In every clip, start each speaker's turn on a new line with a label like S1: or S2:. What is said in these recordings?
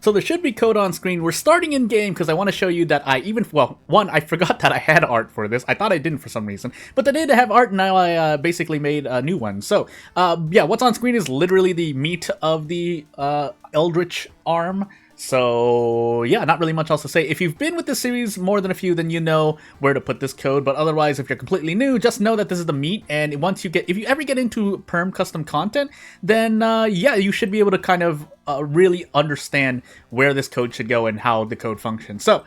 S1: So there should be code on screen. We're starting in game because I want to show you that one, I forgot that I had art for this. I thought I didn't for some reason, but I did have art, and now I basically made a new one. So, yeah, what's on screen is literally the meat of the Eldritch arm. So, yeah, not really much else to say. If you've been with this series more than a few, then you know where to put this code. But otherwise, if you're completely new, just know that this is the meat. And if you ever get into perm custom content, then, yeah, you should be able to kind of really understand where this code should go and how the code functions. So,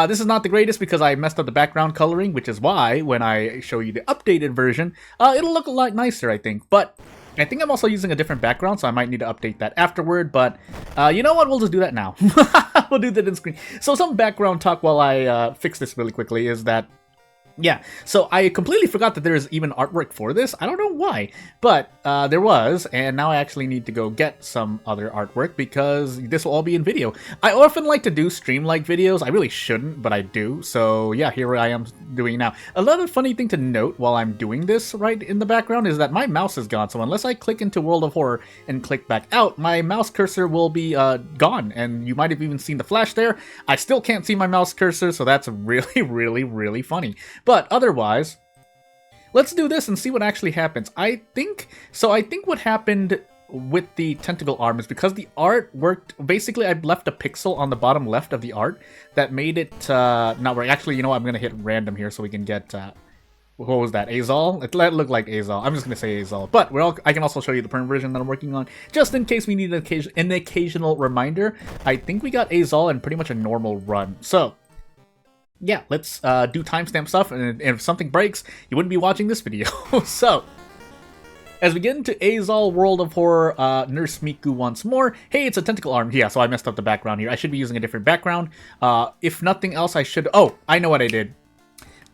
S1: this is not the greatest because I messed up the background coloring, which is why when I show you the updated version, it'll look a lot nicer, I think. But I think I'm also using a different background, so I might need to update that afterward, but you know what? We'll just do that now. We'll do that in screen. So some background talk while I fix this really quickly is that, yeah, so I completely forgot that there's even artwork for this. I don't know why, but there was, and now I actually need to go get some other artwork because this will all be in video. I often like to do stream-like videos. I really shouldn't, but I do. So yeah, here I am doing it now. Another funny thing to note while I'm doing this right in the background is that my mouse is gone. So unless I click into World of Horror and click back out, my mouse cursor will be gone. And you might have even seen the flash there. I still can't see my mouse cursor, so that's really, really, really funny. But otherwise, let's do this and see what actually happens. I think what happened with the tentacle arm is because the art worked. Basically, I left a pixel on the bottom left of the art that made it not work. Actually, you know what? I'm going to hit random here so we can get... what was that? Azal? It looked like Azal. I'm just going to say Azal. But I can also show you the perm version that I'm working on, just in case we need an occasional reminder. I think we got Azal in pretty much a normal run. So, yeah, let's do timestamp stuff, and if something breaks, you wouldn't be watching this video. So, as we get into Azal World of Horror, Nurse Miku once more. Hey, it's a tentacle arm. Yeah, so I messed up the background here. I should be using a different background. If nothing else, I should... Oh, I know what I did.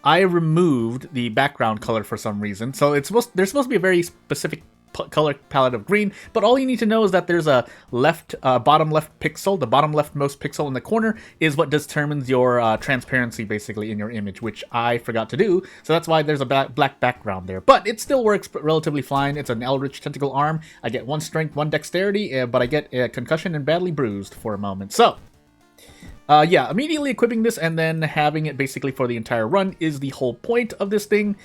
S1: I removed the background color for some reason. So there's supposed to be a very specific color palette of green, but all you need to know is that there's a bottom left pixel. The bottom leftmost pixel in the corner is what determines your transparency basically in your image, which I forgot to do, so that's why there's a black background there. But it still works relatively fine. It's an Eldritch tentacle arm. I get 1 strength, 1 dexterity, but I get a concussion and badly bruised for a moment. So yeah, immediately equipping this and then having it basically for the entire run is the whole point of this thing.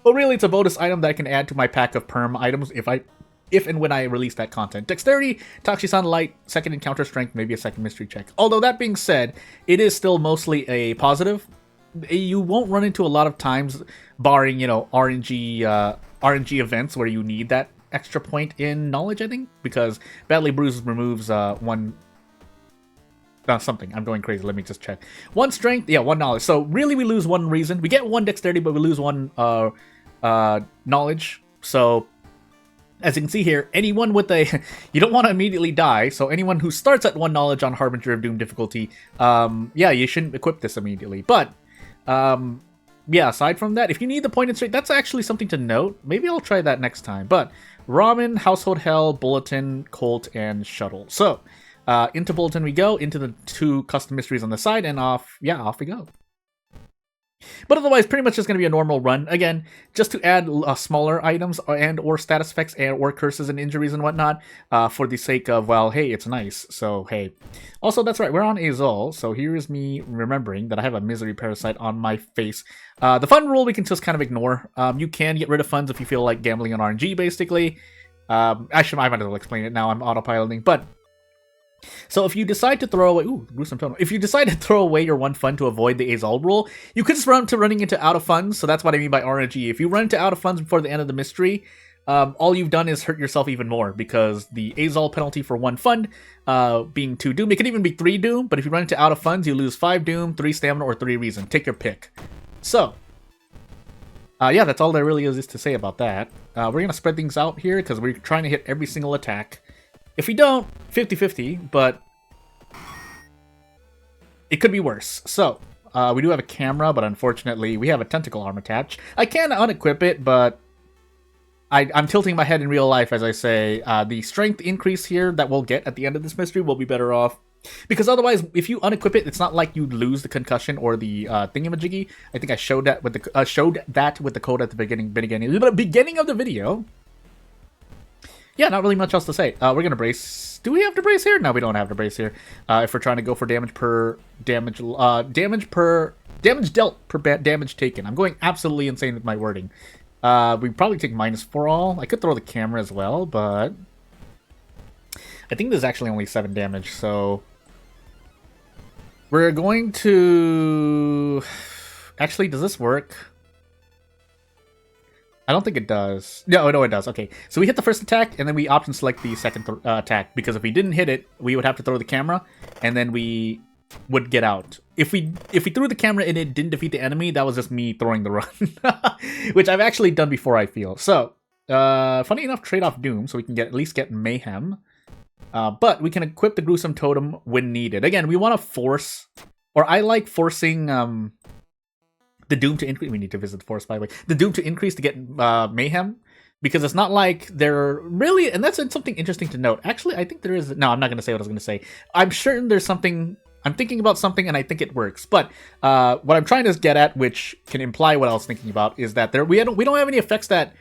S1: But really, it's a bonus item that I can add to my pack of perm items if and when I release that content. Dexterity, Tachi-san Light, 2nd encounter strength, maybe a 2nd mystery check. Although that being said, it is still mostly a positive. You won't run into a lot of times, barring, you know, RNG events where you need that extra point in knowledge, I think, because badly bruised removes 1... something. I'm going crazy. Let me just check. 1 strength, yeah, 1 knowledge. So really we lose 1 reason. We get 1 dexterity, but we lose 1 knowledge. So as you can see here, anyone with a... you don't want to immediately die, so anyone who starts at 1 knowledge on Harbinger of Doom difficulty, yeah, you shouldn't equip this immediately. But, yeah, aside from that, if you need the point and strength, that's actually something to note. Maybe I'll try that next time. But Ramen, Household Hell, Bulletin, Colt, and Shuttle. So... into Bulletin we go, into the 2 custom mysteries on the side, and off we go. But otherwise, pretty much just going to be a normal run. Again, just to add smaller items and/or status effects and/or curses and injuries and whatnot, for the sake of, well, hey, it's nice, so hey. Also, that's right, we're on Azal, so here is me remembering that I have a misery parasite on my face. The fun rule we can just kind of ignore. You can get rid of funds if you feel like gambling on RNG, basically. Actually, I might as well explain it now, I'm autopiloting, but... So if you decide to throw away, gruesome tunnel. If you decide to throw away your 1 fund to avoid the Azal rule, you could just run to running into out of funds. So that's what I mean by RNG. If you run into out of funds before the end of the mystery, all you've done is hurt yourself even more, because the Azal penalty for 1 fund being 2 doom, it could even be 3 doom. But if you run into out of funds, you lose 5 doom, 3 stamina, or 3 reason. Take your pick. So yeah, that's all there really is to say about that. We're gonna spread things out here because we're trying to hit every single attack. If we don't, 50-50, but it could be worse. So, we do have a camera, but unfortunately, we have a tentacle arm attached. I can unequip it, but I'm tilting my head in real life as I say. The strength increase here that we'll get at the end of this mystery will be better off. Because otherwise, if you unequip it, it's not like you lose the concussion or the thingamajiggy. I think I showed that with the code at the beginning of the video. yeah, not really much else to say. We're gonna brace. Do we have to brace here? No, we don't have to brace here. If we're trying to go for damage dealt per damage taken. I'm going absolutely insane with my wording. We probably take minus for all. I could throw the camera as well, but I think there's actually only 7 damage, so we're going to... Actually, does this work? I don't think it does. No, it does. Okay, so we hit the first attack, and then we option select the second attack, because if we didn't hit it, we would have to throw the camera, and then we would get out. If we threw the camera and it didn't defeat the enemy, that was just me throwing the run, which I've actually done before, I feel. So, funny enough, trade off Doom, so we can at least get Mayhem. But we can equip the Gruesome Totem when needed. Again, we want to force, or I like forcing the Doom to increase. We need to visit the forest, by the way. The Doom to increase to get Mayhem, because it's not like they're really, and that's something interesting to note. Actually, I think there is. No, I'm not going to say what I was going to say. I'm certain there's something. I'm thinking about something, and I think it works. But what I'm trying to get at, which can imply what I was thinking about, is that we don't have any effects that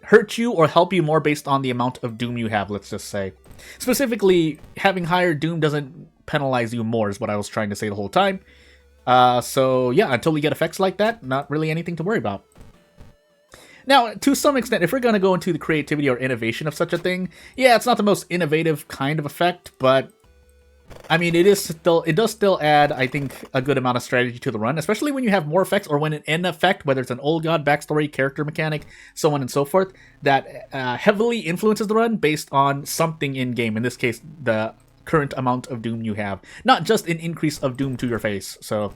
S1: hurt you or help you more based on the amount of Doom you have, let's just say. Specifically, having higher Doom doesn't penalize you more, is what I was trying to say the whole time. So yeah, until we get effects like that, not really anything to worry about. Now, to some extent, if we're going to go into the creativity or innovation of such a thing, yeah, it's not the most innovative kind of effect, but I mean, it does still add, I think, a good amount of strategy to the run, especially when you have more effects, or when an effect, whether it's an old god, backstory, character mechanic, so on and so forth, that heavily influences the run based on something in-game, in this case, the current amount of Doom you have. Not just an increase of Doom to your face, so...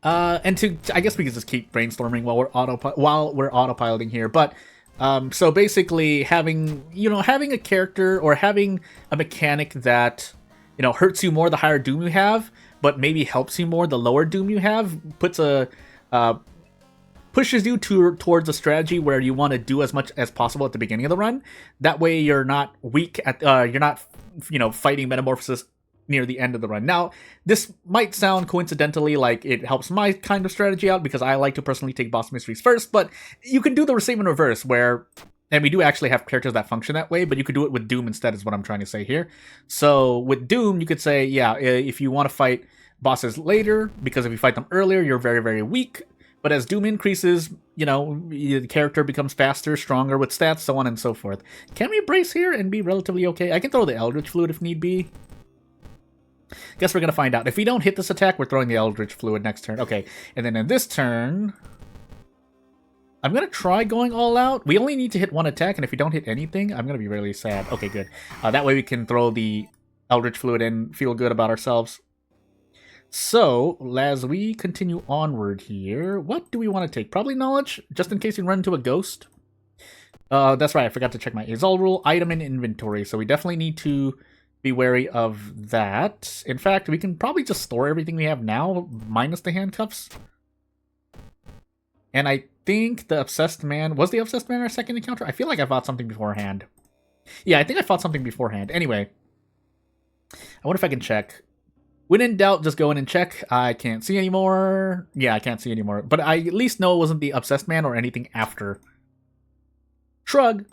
S1: and I guess we can just keep brainstorming while we're autopiloting here, but... so basically, having a character or having a mechanic that, hurts you more the higher Doom you have, but maybe helps you more the lower Doom you have, pushes you towards a strategy where you want to do as much as possible at the beginning of the run. That way, you're not weak at you're not fighting Metamorphosis near the end of the run. Now, this might sound coincidentally like it helps my kind of strategy out, because I like to personally take boss mysteries first, but you can do the same in reverse, where, and we do actually have characters that function that way, but you could do it with Doom instead, is what I'm trying to say here. So with Doom, you could say, yeah, if you want to fight bosses later, because if you fight them earlier, you're very, very weak, but as Doom increases, the character becomes faster, stronger with stats, so on and so forth. Can we brace here and be relatively okay? I can throw the Eldritch Fluid if need be. Guess we're going to find out. If we don't hit this attack, we're throwing the Eldritch Fluid next turn. Okay, and then in this turn, I'm going to try going all out. We only need to hit one attack, and if we don't hit anything, I'm going to be really sad. Okay, good. That way we can throw the Eldritch Fluid and feel good about ourselves. So, as we continue onward here, what do we want to take? Probably Knowledge, just in case we run into a ghost. That's right, I forgot to check my Azal rule. Item in inventory, so we definitely need to be wary of that. In fact, we can probably just store everything we have now, minus the handcuffs. And I think the Obsessed Man... Was the Obsessed Man our second encounter? I feel like I fought something beforehand. Yeah, I think I fought something beforehand. Anyway, I wonder if I can check. When in doubt, just go in and check. I can't see anymore. Yeah, I can't see anymore. But I at least know it wasn't the Obsessed Man or anything after. Shrug.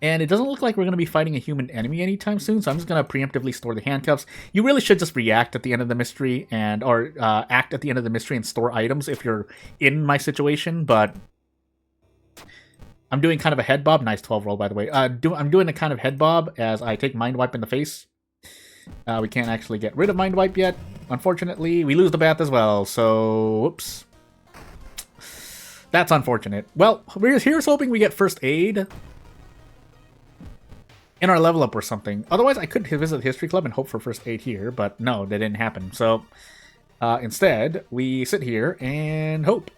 S1: And it doesn't look like we're going to be fighting a human enemy anytime soon, so I'm just going to preemptively store the handcuffs. You really should just react at the end of the mystery, or act at the end of the mystery and store items if you're in my situation, but I'm doing kind of a head bob. Nice 12 roll, by the way. I'm doing a kind of head bob as I take Mind Wipe in the face. We can't actually get rid of Mind Wipe yet, unfortunately. We lose the bath as well, so whoops. That's unfortunate. Well, here's hoping we get First Aid in our level up or something. Otherwise, I could visit the History Club and hope for First Aid here, but no, that didn't happen. So, instead, we sit here and hope.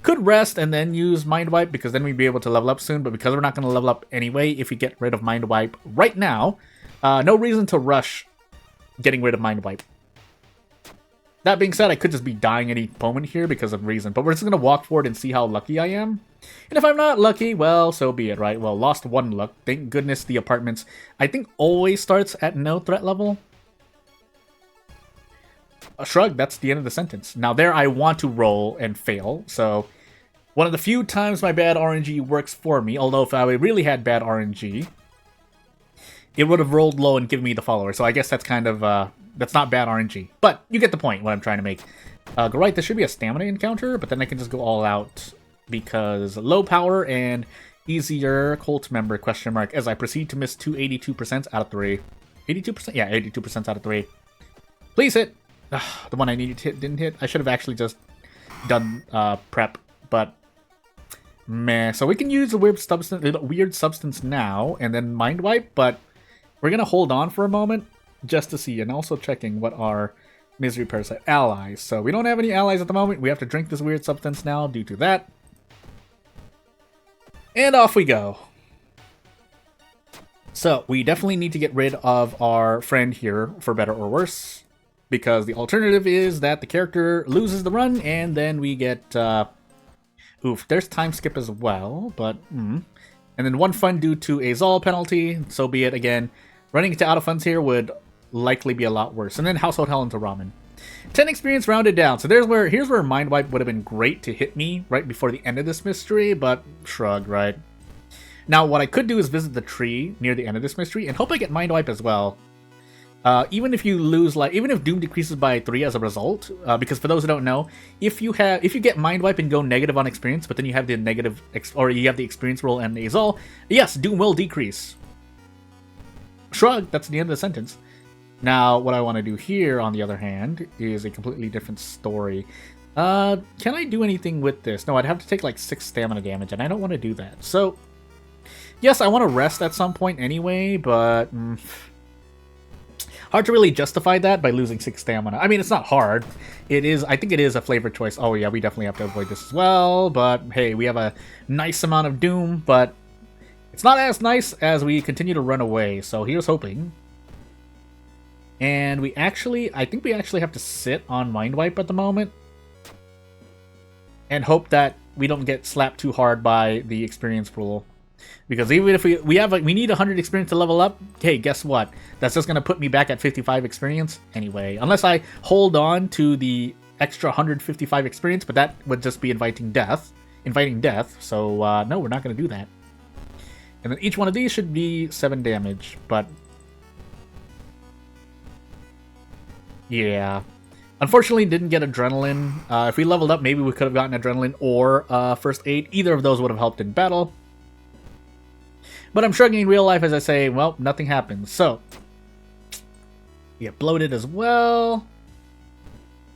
S1: Could rest and then use Mind Wipe, because then we'd be able to level up soon, but because we're not going to level up anyway, if we get rid of Mind Wipe right now, no reason to rush getting rid of Mind Wipe. That being said, I could just be dying any moment here because of reason, but we're just going to walk forward and see how lucky I am. And if I'm not lucky, well, so be it, right? Well, lost one luck. Thank goodness the apartments, I think, always starts at no threat level. A shrug, that's the end of the sentence. Now there I want to roll and fail, so One of the few times my bad RNG works for me, although if I really had bad RNG, it would have rolled low and given me the follower. So I guess that's kind of, that's not bad RNG. But you get the point, what I'm trying to make. Go right, this should be a stamina encounter, but then I can just go all out because low power and easier cult member, question mark, as I proceed to miss 82% out of 3. 82%? Yeah, 82% out of 3. Please hit! Ugh, the one I needed to hit didn't hit. I should have actually just done prep, but meh. So we can use the weird substance now and then mind wipe, but we're gonna hold on for a moment just to see, and also checking what our misery parasite allies. So we don't have any allies at the moment. We have to drink this weird substance now due to that. And off we go. So we definitely need to get rid of our friend here, for better or worse, because the alternative is that the character loses the run and then we get oof, there's time skip as well, but and then 1 fun due to a Zol penalty, so be it. Again, running into out of funds here would likely be a lot worse. And then household hell into ramen. 10 experience rounded down. So here's where mind wipe would have been great to hit me right before the end of this mystery, but shrug, right? Now what I could do is visit the tree near the end of this mystery and hope I get mind wipe as well. Even if you lose, even if Doom decreases by 3 as a result, because for those who don't know, if you get mind wipe and go negative on experience, but then you have the negative or you have the experience roll and Azol, yes, Doom will decrease. Shrug. That's the end of the sentence. Now, what I want to do here, on the other hand, is a completely different story. Can I do anything with this? No, I'd have to take like 6 stamina damage, and I don't want to do that. So, yes, I want to rest at some point anyway, but hard to really justify that by losing 6 stamina. I mean, it's not hard. It is. I think it is a flavor choice. Oh yeah, we definitely have to avoid this as well. But hey, we have a nice amount of Doom, but it's not as nice as we continue to run away. So here's hoping. And I think we actually have to sit on Mind Wipe at the moment. And hope that we don't get slapped too hard by the experience rule. Because even if we need 100 experience to level up, hey, guess what? That's just going to put me back at 55 experience anyway. Unless I hold on to the extra 155 experience, but that would just be inviting death. So, no, we're not going to do that. And then each one of these should be 7 damage, but yeah. Unfortunately, didn't get adrenaline. If we leveled up, maybe we could have gotten adrenaline or first aid. Either of those would have helped in battle. But I'm shrugging in real life as I say, well, nothing happens. So, we get bloated as well.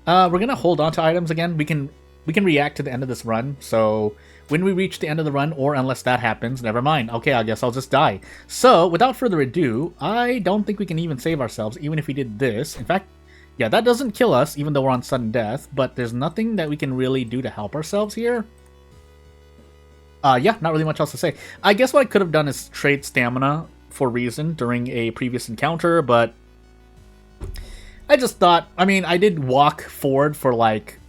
S1: We're going to hold on to items again. We can react to the end of this run. So, when we reach the end of the run, or unless that happens, never mind. Okay, I guess I'll just die. So, without further ado, I don't think we can even save ourselves, even if we did this. In fact, yeah, that doesn't kill us, even though we're on sudden death, but there's nothing that we can really do to help ourselves here. Yeah, not really much else to say. I guess what I could have done is trade stamina for reason during a previous encounter, but I just thought, I mean, I did walk forward for like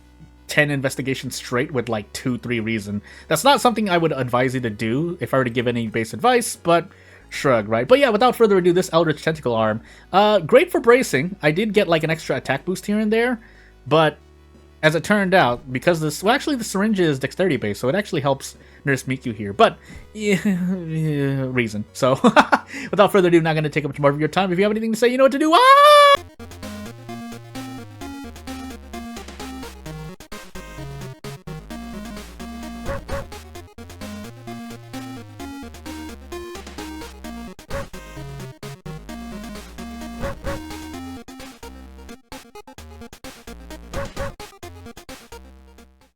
S1: 10 investigations straight with like 2-3 reason. That's not something I would advise you to do if I were to give any base advice, but shrug, right? But yeah, without further ado, this Eldritch Tentacle Arm. Great for bracing. I did get like an extra attack boost here and there, but as it turned out, because this, well, actually the syringe is dexterity based, so it actually helps Nurse Miku here, but yeah, reason. So without further ado, not going to take up much more of your time. If you have anything to say, you know what to do. Ah!